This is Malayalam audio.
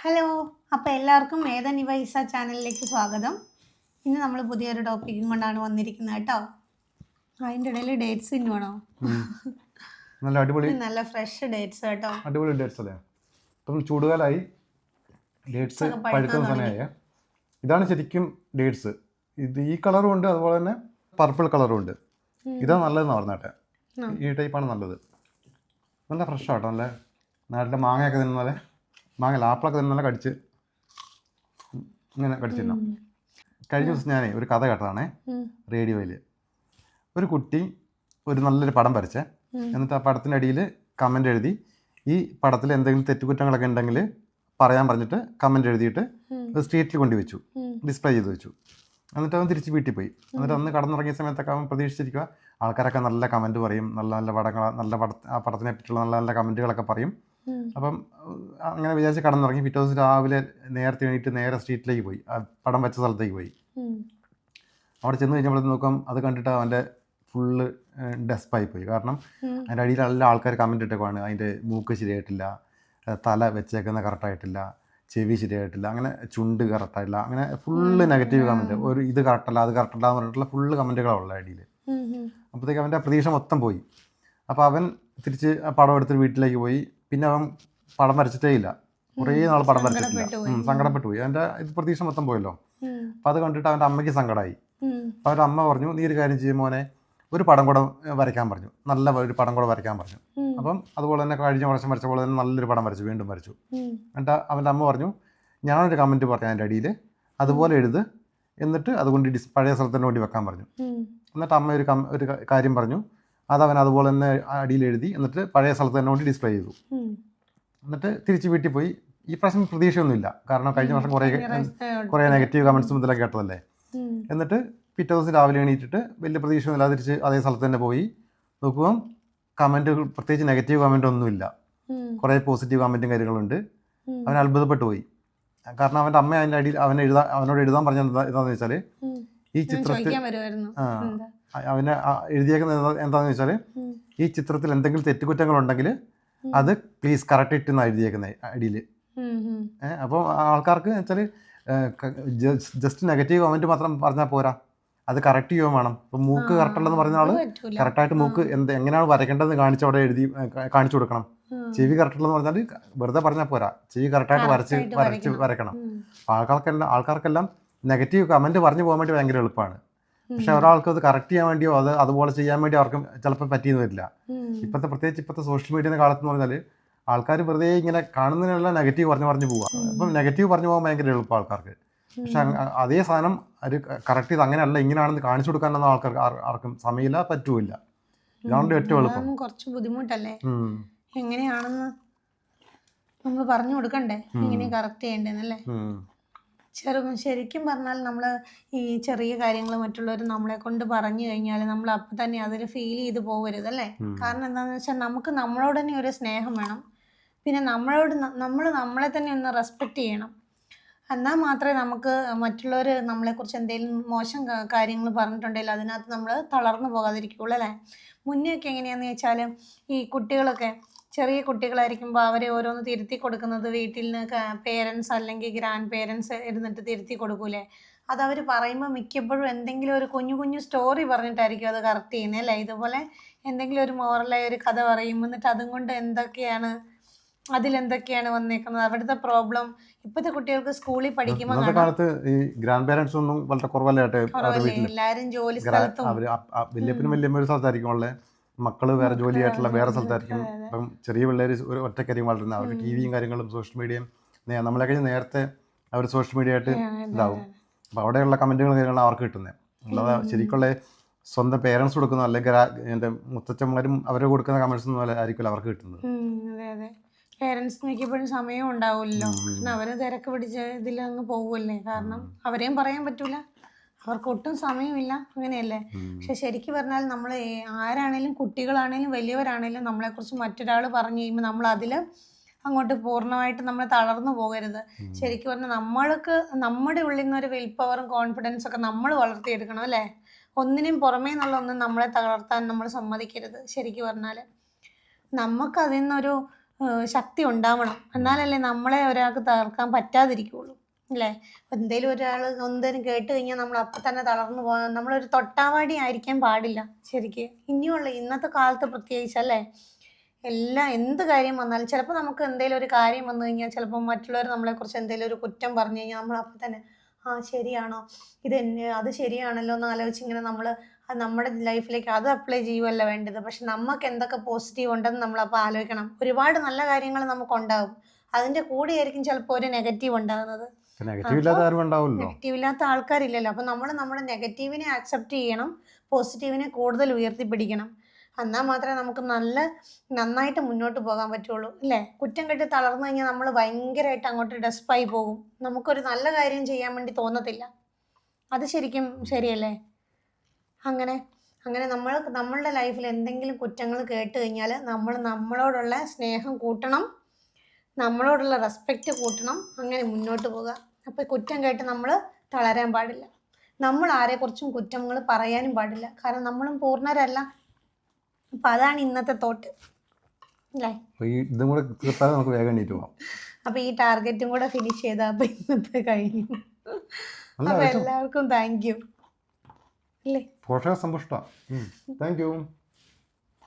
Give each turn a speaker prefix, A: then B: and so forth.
A: ഹലോ, അപ്പോൾ എല്ലാവർക്കും വേദ നിവൈസ ചാനലിലേക്ക് സ്വാഗതം. ഇന്ന് നമ്മൾ പുതിയൊരു ടോപ്പിക്കും കൊണ്ടാണ് വന്നിരിക്കുന്നത് കേട്ടോ. അതിൻ്റെ ഇടയിൽ ഡേറ്റ്സ് ഇന്നുവാണോ?
B: നല്ല അടിപൊളി
A: നല്ല ഫ്രഷ് ഡേറ്റ്സ് കേട്ടോ.
B: അടിപൊളി ഡേറ്റ്സ് അല്ലേ. ഇപ്പം ചൂടുകാലായി, ഡേറ്റ്സ് പഴുക്കുന്ന സമയമായ. ഇതാണ് ശരിക്കും ഡേറ്റ്സ്. ഇത് ഈ കളറും ഉണ്ട്, അതുപോലെ തന്നെ പർപ്പിൾ കളറും ഉണ്ട്. ഇതാണ് നല്ലതെന്ന് പറഞ്ഞാട്ടെ. ഈ ടൈപ്പാണ് നല്ലത്. നല്ല ഫ്രഷ് ആട്ടോ. നല്ല നാട്ടിലെ മാങ്ങയൊക്കെ തിന്നുന്നാലെ, മാങ്ങ ആപ്പിളൊക്കെ തിന്നാലെ കടിച്ച് ഇങ്ങനെ കടിച്ചിരുന്നു. കഴിഞ്ഞ ദിവസം ഞാനേ ഒരു കഥ കേട്ടതാണേ റേഡിയോയിൽ. ഒരു കുട്ടി ഒരു നല്ലൊരു പടം വരച്ചേ, എന്നിട്ട് ആ പടത്തിൻ്റെ അടിയിൽ കമൻ്റ് എഴുതി ഈ പടത്തിൽ എന്തെങ്കിലും തെറ്റുകുറ്റങ്ങളൊക്കെ ഉണ്ടെങ്കിൽ പറയാൻ പറഞ്ഞിട്ട് കമൻ്റ് എഴുതിയിട്ട് സ്ട്രീറ്റിൽ കൊണ്ടുവച്ചു, ഡിസ്പ്ലേ ചെയ്ത് വെച്ചു. എന്നിട്ട് അവൻ തിരിച്ച് വീട്ടിൽ പോയി. എന്നിട്ട് അന്ന് കടന്നിറങ്ങിയ സമയത്തൊക്കെ അവൻ പ്രതീക്ഷിച്ചിരിക്കുക ആൾക്കാരൊക്കെ നല്ല കമൻറ്റ് പറയും, നല്ല നല്ല പടങ്ങൾ, ആ പടത്തിനെ പറ്റിയുള്ള നല്ല നല്ല കമൻറ്റുകളൊക്കെ പറയും. അപ്പം അങ്ങനെ വിചാരിച്ച് കടന്നിറങ്ങി. പിറ്റേ ദിവസം രാവിലെ നേരത്തെ എണീറ്റ് നേരെ സ്ട്രീറ്റിലേക്ക് പോയി, ആ പടം വെച്ച സ്ഥലത്തേക്ക് പോയി. അവിടെ ചെന്ന് കഴിഞ്ഞപ്പോഴത്തേക്ക് നോക്കാം, അത് കണ്ടിട്ട് അവൻ്റെ ഫുള്ള് ഡെസ്പായി പോയി. കാരണം അതിൻ്റെ അടിയിൽ എല്ലാ ആൾക്കാർ കമൻറ്റ് ഇട്ടേക്കുവാണ്, അതിൻ്റെ മൂക്ക് ശരിയായിട്ടില്ല, തല വെച്ചേക്കുന്ന കറക്റ്റായിട്ടില്ല, ചെവി ശരിയായിട്ടില്ല, അങ്ങനെ ചുണ്ട് കറക്റ്റായില്ല, അങ്ങനെ ഫുള്ള് നെഗറ്റീവ് കമൻറ്റ്. ഒരു ഇത് കറക്റ്റല്ല, അത് കറക്റ്റല്ല എന്ന് പറഞ്ഞിട്ടുള്ള ഫുള്ള് കമൻറ്റുകളുള്ള അടിയിൽ. അപ്പോഴത്തേക്ക് അവൻ്റെ പ്രതീക്ഷ മൊത്തം പോയി. അപ്പോൾ അവൻ തിരിച്ച് പടം എടുത്തിട്ട് വീട്ടിലേക്ക് പോയി. പിന്നെ അവൻ പടം വരച്ചിട്ടേ ഇല്ല, കുറേ നാൾ പടം വരച്ചിട്ടില്ല. സങ്കടപ്പെട്ടു പോയി. അവൻ്റെ ഇത് പ്രതീക്ഷ മൊത്തം പോയല്ലോ. അപ്പോൾ അത് കണ്ടിട്ട് അവൻ്റെ അമ്മയ്ക്ക് സങ്കടമായി. അപ്പോൾ അവൻ്റെ അമ്മ പറഞ്ഞു, നീ ഒരു കാര്യം ചെയ്യും മോനെ, ഒരു പടം കൂടെ വരയ്ക്കാൻ പറഞ്ഞു, നല്ല ഒരു പടം കൂടെ വരയ്ക്കാൻ പറഞ്ഞു. അപ്പം അതുപോലെ തന്നെ കഴിഞ്ഞ വർഷം വരച്ച പോലെ തന്നെ നല്ലൊരു പടം വരച്ചു, വീണ്ടും വരച്ചു. എന്നിട്ട് അവൻ്റെ അമ്മ പറഞ്ഞു, ഞാനൊരു കമൻറ്റ് പറയാം അതിൻ്റെ അടിയിൽ, അതുപോലെ എഴുത്, എന്നിട്ട് അതുകൊണ്ട് പഴയ സ്ഥലത്തിന് വേണ്ടി വെക്കാൻ പറഞ്ഞു. എന്നിട്ട് അമ്മ ഒരു കാര്യം പറഞ്ഞു, അതവൻ അതുപോലെ തന്നെ അടിയിൽ എഴുതി, എന്നിട്ട് പഴയ സ്ഥലത്ത് തന്നെ വേണ്ടി ഡിസ്പ്ലേ ചെയ്തു. എന്നിട്ട് തിരിച്ച് വീട്ടിൽ പോയി. ഈ പ്രാവശ്യം പ്രതീക്ഷയൊന്നുമില്ല, കാരണം കഴിഞ്ഞ വർഷം കുറേ നെഗറ്റീവ് കമൻറ്റ്സ് മുതലൊക്കെ കേട്ടതല്ലേ. എന്നിട്ട് പിറ്റേ ദിവസം രാവിലെ എണീറ്റിട്ട് വലിയ പ്രതീക്ഷയൊന്നുമില്ല, തിരിച്ച് അതേ സ്ഥലത്ത് തന്നെ പോയി നോക്കുമ്പം കമൻറ്റ്, പ്രത്യേകിച്ച് നെഗറ്റീവ് കമൻ്റ് ഒന്നുമില്ല, കുറേ പോസിറ്റീവ് കമൻറ്റും കാര്യങ്ങളുണ്ട്. അവൻ അത്ഭുതപ്പെട്ടു പോയി. കാരണം അവൻ്റെ അമ്മ അതിൻ്റെ അടിയിൽ അവനോട് എഴുതാൻ പറഞ്ഞത് എന്താണെന്ന് വെച്ചാൽ, ഈ ചിത്രത്തിൽ അവനെ എഴുതിയേക്കുന്നത് എന്താണെന്ന് വെച്ചാൽ, ഈ ചിത്രത്തിൽ എന്തെങ്കിലും തെറ്റുകുറ്റങ്ങളുണ്ടെങ്കിൽ അത് പ്ലീസ് കറക്റ്റ് ഇട്ടെന്നാണ് എഴുതിയേക്കുന്നത് അടിയിൽ. അപ്പോൾ ആൾക്കാർക്ക് വെച്ചാൽ ജസ്റ്റ് നെഗറ്റീവ് കമൻറ്റ് മാത്രം പറഞ്ഞാൽ പോരാ, അത് കറക്റ്റ് ചെയ്യുകയും വേണം. ഇപ്പം മൂക്ക് കറക്റ്റല്ലെന്ന് പറഞ്ഞ ആൾ കറക്റ്റായിട്ട് മൂക്ക് എങ്ങനെയാണ് വരയ്ക്കേണ്ടതെന്ന് കാണിച്ച് അവിടെ കാണിച്ചു കൊടുക്കണം. ചെവി കറക്റ്റല്ലെന്ന് പറഞ്ഞാൽ വെറുതെ പറഞ്ഞാൽ പോരാ, ചെവി കറക്റ്റായിട്ട് വരയ്ക്കണം. ആൾക്കാർക്കെല്ലാം നെഗറ്റീവ് കമൻറ്റ് പറഞ്ഞു പോകാൻ വേണ്ടി ഭയങ്കര എളുപ്പമാണ്. പക്ഷെ ഒരാൾക്ക് അത് കറക്റ്റ് ചെയ്യാൻ വേണ്ടിയോ അതുപോലെ ചെയ്യാൻ വേണ്ടി അവർക്കും ചിലപ്പോൾ പറ്റിയെന്ന് വരില്ല. പ്രത്യേകിച്ച് ഇപ്പോഴത്തെ സോഷ്യൽ മീഡിയ കാലത്തെന്ന് പറഞ്ഞാൽ ആൾക്കാർ വെറുതെ ഇങ്ങനെ കാണുന്നതിനെല്ലാം നെഗറ്റീവ് പറഞ്ഞു പോവുക. അപ്പം നെഗറ്റീവ് പറഞ്ഞു പോകാൻ ഭയങ്കര എളുപ്പം ആൾക്കാർക്ക്. പക്ഷെ അതേ സാധനം അത് കറക്റ്റ് ചെയ്ത് അങ്ങനെയല്ല ഇങ്ങനെയാണെന്ന് കാണിച്ചു കൊടുക്കാനൊന്നും ആർക്കും സമയമില്ല, പറ്റൂല്ല. ഇതാണ് ഏറ്റവും എളുപ്പം.
A: കുറച്ച് ബുദ്ധിമുട്ടല്ലേ, എങ്ങനെയാണെന്ന് നമ്മൾ പറഞ്ഞു കൊടുക്കണ്ടേ, എങ്ങനെ കറക്റ്റ് ചെയ്യണ്ടേന്നല്ലേ. ശരിക്കും പറഞ്ഞാൽ നമ്മൾ ഈ ചെറിയ കാര്യങ്ങൾ മറ്റുള്ളവർ നമ്മളെ കൊണ്ട് പറഞ്ഞു കഴിഞ്ഞാൽ നമ്മൾ അപ്പം തന്നെ അതിൽ ഫീൽ ചെയ്ത് പോകരുത് അല്ലേ. കാരണം എന്താണെന്ന് വെച്ചാൽ നമുക്ക് നമ്മളോട് തന്നെ ഒരു സ്നേഹം വേണം, പിന്നെ നമ്മളെ തന്നെ ഒന്ന് റെസ്പെക്റ്റ് ചെയ്യണം. എന്നാൽ മാത്രമേ നമുക്ക് മറ്റുള്ളവർ നമ്മളെക്കുറിച്ച് എന്തെങ്കിലും മോശം കാര്യങ്ങൾ പറഞ്ഞിട്ടുണ്ടെങ്കിൽ അതിനകത്ത് നമ്മൾ തളർന്നു പോകാതിരിക്കുള്ളൂ അല്ലേ. മുന്നേയൊക്കെ എങ്ങനെയാണെന്ന് വെച്ചാൽ, ഈ കുട്ടികളൊക്കെ ചെറിയ കുട്ടികളായിരിക്കുമ്പോൾ അവരെ ഓരോന്ന് തിരുത്തി കൊടുക്കുന്നത് വീട്ടിൽ നിന്ന് പേരൻസ് അല്ലെങ്കിൽ ഗ്രാൻഡ് പേരൻസ് ഇരുന്നിട്ട് തിരുത്തി കൊടുക്കൂലേ. അതവർ പറയുമ്പോൾ മിക്കപ്പോഴും എന്തെങ്കിലും ഒരു കുഞ്ഞു സ്റ്റോറി പറഞ്ഞിട്ടായിരിക്കും അത് കറക്റ്റ് ചെയ്യുന്നത് അല്ലേ. ഇതുപോലെ എന്തെങ്കിലും ഒരു മോറലായ ഒരു കഥ പറയും, എന്നിട്ട് അതും കൊണ്ട് അതിലെന്തൊക്കെയാണ് വന്നേക്കുന്നത്, അവിടുത്തെ പ്രോബ്ലം. ഇപ്പോഴത്തെ കുട്ടികൾക്ക് സ്കൂളിൽ പഠിക്കുമ്പോൾ
B: കാലത്ത് ഈ ഗ്രാൻഡ് പേരൻസ് ഒന്നും വളരെ കുറവല്ലേ.
A: എല്ലാവരും ജോലി സ്ഥലത്തും
B: വല്യപ്പനും വല്യമ്മ ഒരു സ്ഥലത്തായിരിക്കും ഉള്ളത്, മക്കള് വേറെ ജോലിയായിട്ടുള്ള വേറെ സ്ഥലത്തായിരിക്കും. ഇപ്പം ചെറിയ പിള്ളേർ ഒരു ഒറ്റക്കാര്യം വളരുന്നത്, അവർക്ക് ടിവിയും കാര്യങ്ങളും സോഷ്യൽ മീഡിയയും നമ്മളെ കഴിഞ്ഞ് നേരത്തെ അവർ സോഷ്യൽ മീഡിയ ആയിട്ട് ഇതാവും. അപ്പോൾ അവിടെയുള്ള കമൻറ്റുകളും കാര്യങ്ങളും അവർക്ക് കിട്ടുന്നത്. അല്ലാതെ ശരിക്കുള്ള സ്വന്തം പേരൻസ് കൊടുക്കുന്ന അല്ലെങ്കിൽ എൻ്റെ മുത്തച്ഛന്മാരും അവർ കൊടുക്കുന്ന കമൻസ് ഒന്നും ആയിരിക്കില്ല അവർക്ക് കിട്ടുന്നത്.
A: അതെ, പേരൻസ് മിക്കപ്പോഴും സമയവും ഉണ്ടാവില്ലല്ലോ, അവർ തിരക്ക് പിടിച്ച ഇതിലങ്ങ് പോകുമല്ലേ. കാരണം അവരെയും പറയാൻ പറ്റൂല, അവർക്ക് ഒട്ടും സമയമില്ല, അങ്ങനെയല്ലേ. പക്ഷെ ശരിക്കും പറഞ്ഞാൽ നമ്മൾ ആരാണേലും, കുട്ടികളാണേലും വലിയവരാണേലും നമ്മളെക്കുറിച്ച് മറ്റൊരാൾ പറഞ്ഞു കഴിയുമ്പോൾ നമ്മൾ അതിൽ അങ്ങോട്ട് പൂർണ്ണമായിട്ട് നമ്മൾ തളർന്നു പോകരുത്. ശരിക്കും പറഞ്ഞാൽ നമ്മുടെ ഉള്ളിൽ നിന്നൊരു വിൽ പവറും കോൺഫിഡൻസും ഒക്കെ നമ്മൾ വളർത്തിയെടുക്കണം അല്ലേ. ഒന്നിനും പുറമേ എന്നുള്ള ഒന്നും നമ്മളെ തളർത്താൻ നമ്മൾ സമ്മതിക്കരുത്. ശരിക്കും പറഞ്ഞാൽ നമുക്കതിൽ നിന്നൊരു ശക്തി ഉണ്ടാവണം. എന്നാലല്ലേ നമ്മളെ ഒരാൾക്ക് തകർക്കാൻ പറ്റാതിരിക്കുള്ളൂ അല്ലേ. അപ്പം എന്തെങ്കിലും ഒരാൾ എന്തെങ്കിലും കേട്ട് കഴിഞ്ഞാൽ നമ്മൾ അപ്പം തന്നെ തളർന്നു പോകാൻ നമ്മളൊരു തൊട്ടാവാടി ആയിരിക്കാൻ പാടില്ല ശരിക്ക്. ഇനിയുള്ള ഇന്നത്തെ കാലത്ത് പ്രത്യേകിച്ചല്ലേ, എന്ത് കാര്യം വന്നാലും ചിലപ്പോൾ നമുക്ക് എന്തെങ്കിലും ഒരു കാര്യം വന്നു കഴിഞ്ഞാൽ ചിലപ്പോൾ മറ്റുള്ളവർ നമ്മളെക്കുറിച്ച് എന്തെങ്കിലും ഒരു കുറ്റം പറഞ്ഞു കഴിഞ്ഞാൽ നമ്മൾ അപ്പം തന്നെ ശരിയാണോ അത് ശരിയാണല്ലോ എന്ന് ആലോചിച്ച് ഇങ്ങനെ നമ്മൾ നമ്മുടെ ലൈഫിലേക്ക് അത് അപ്ലൈ ചെയ്യുമല്ല വേണ്ടത്. പക്ഷെ നമുക്ക് എന്തൊക്കെ പോസിറ്റീവ് ഉണ്ടെന്ന് നമ്മളപ്പോൾ ആലോചിക്കണം. ഒരുപാട് നല്ല കാര്യങ്ങൾ നമുക്കുണ്ടാകും, അതിൻ്റെ കൂടെയായിരിക്കും ചിലപ്പോൾ ഒരു നെഗറ്റീവ് ഉണ്ടാകുന്നത്. നെഗറ്റീവ് ഇല്ലാത്ത ആൾക്കാരില്ലല്ലോ. അപ്പം നമ്മൾ നമ്മുടെ നെഗറ്റീവിനെ ആക്സെപ്റ്റ് ചെയ്യണം, പോസിറ്റീവിനെ കൂടുതൽ ഉയർത്തിപ്പിടിക്കണം. എന്നാൽ മാത്രമേ നമുക്ക് നന്നായിട്ട് മുന്നോട്ട് പോകാൻ പറ്റുള്ളൂ അല്ലേ. കുറ്റം കെട്ടി തളർന്നു കഴിഞ്ഞാൽ നമ്മൾ ഭയങ്കരമായിട്ട് അങ്ങോട്ട് ഡെസ്പായി പോകും, നമുക്കൊരു നല്ല കാര്യം ചെയ്യാൻ വേണ്ടി തോന്നത്തില്ല. അത് ശരിക്കും ശരിയല്ലേ. അങ്ങനെ നമ്മളുടെ ലൈഫിൽ എന്തെങ്കിലും കുറ്റങ്ങൾ കേട്ട് കഴിഞ്ഞാൽ നമ്മളോടുള്ള സ്നേഹം കൂട്ടണം, നമ്മളോടുള്ള റെസ്പെക്റ്റ് കൂട്ടണം, അങ്ങനെ മുന്നോട്ട് പോകുക. അപ്പോൾ കുറ്റം കേട്ട് നമ്മൾ തളരാൻ പാടില്ല. നമ്മൾ ആരെക്കുറിച്ചും കുറ്റങ്ങൾ പറയാനും പാടില്ല, കാരണം നമ്മളും പൂർണ്ണരല്ല. അപ്പം അതാണ് ഇന്നത്തെ തോട്ട് അല്ലേ.
B: ഇതും കൂടെ തീർത്താൽ നമുക്ക് വേഗം എണീറ്റ് പോകാം.
A: അപ്പോൾ ഈ ടാർഗറ്റും കൂടെ ഫിനിഷ് ചെയ്താൽ അപ്പോൾ ഇന്നത്തെ കഴിഞ്ഞു. അപ്പോൾ എല്ലാവർക്കും താങ്ക് യു അല്ലേ.
B: പോഷക സമ്പുഷ്ട. Thank you.